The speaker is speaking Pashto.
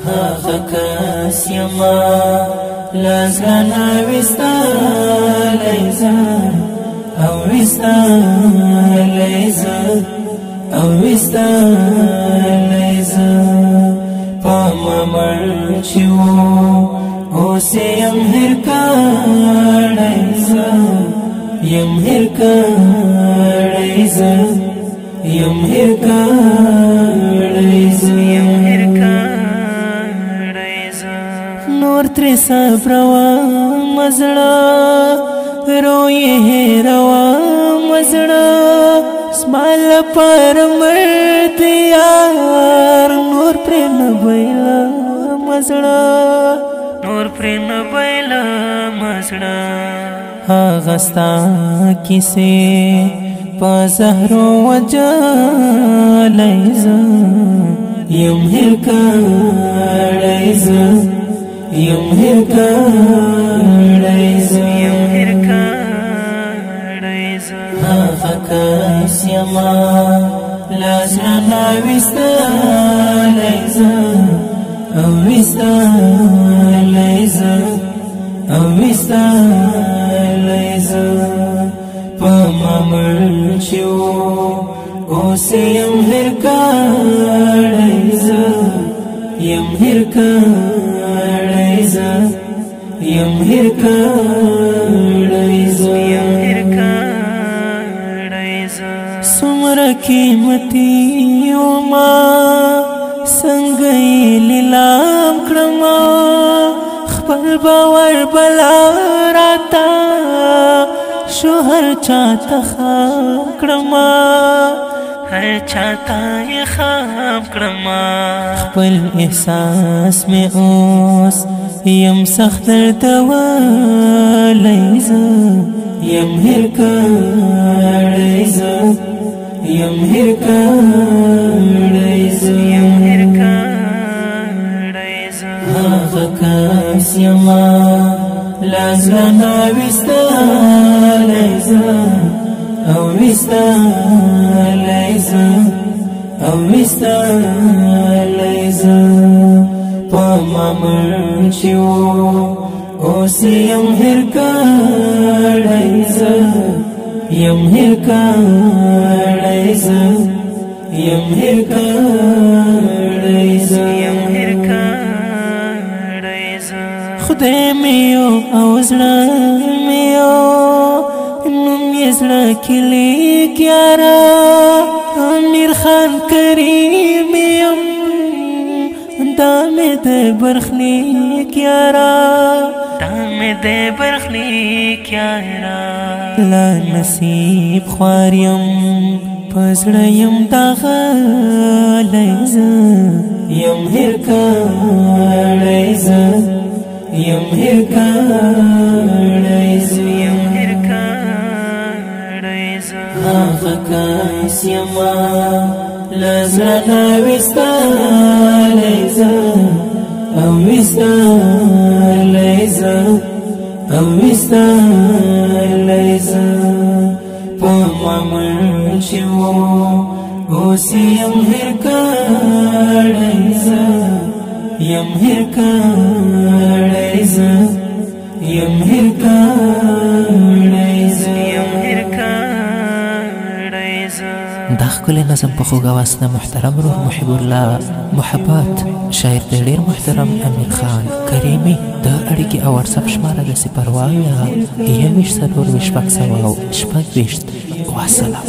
هغه کس یما لازلنا وستالی زه او وستالی زه او وستالی زه پا ما مړ چې و اوس یم هېر کړی زه یم هېر کړی زه یم هېر کړی زه یم هېر کړی زه نور ترې صبروم زړه روی هېروم زړه زما لپاره مړ دی یار نور پرې نه بایلم زړه نور پرې نه بایلم زړه هغه ستا کیسې په زهرو وجلی زه یم هېر کړی زه یم هېر کړی زه یم هېر کړی زه هغه کس یما لازلنا وستالی زه او وستالی زه او وستالی زه پا ما مړ چې و اوس یم هېر کړی زه یم هېر کړی زه یم هېر کړی زه یم هېر کړی زه څومره قیمتي وما څنګه یې لیلام کړمه خپل باور بلا راته شو هر چاته خام کړمه هر چاته یې خام کړمه خپل احساس مې اوس یم سخت دردولی زه یم هېر کړی زه یم هېر کړی زه یم هېر کړی زه هغه کس یما لازلنا وستالی زه او وستالی زه او وستالی زه پا ما مړ چې و اوس یم هېر کړی زه یم هېر کړی زه یم هېر کړی زه یم هېر کړی زه خدای مې یو او زړه مې یو نوم یې زړه کې لیک یاره امیر خان کریم یم دا مې د برخلیک یاره دا مې د برخلیک یاره لا نصیب خوار یم په زړه یم داغلی زه یم هېر کړی زه یم هېر کړی زه یم هېر کړی زه هغه کس یما لزړه وستالی زه او وستالی زه او وستالی زه پا ما مړ چې و اوس یم هېر کړی زه یم هېر کړی زه یم هېر کړی زه یم هېر کړی زه دا ښکلی نظم په خوږ اواز د محترم روح محب الله محبت شاعر د ډېر محترم امیر خان کریمي د اړیکې او واتساپ شماره د 0 21 4 26 والسلام.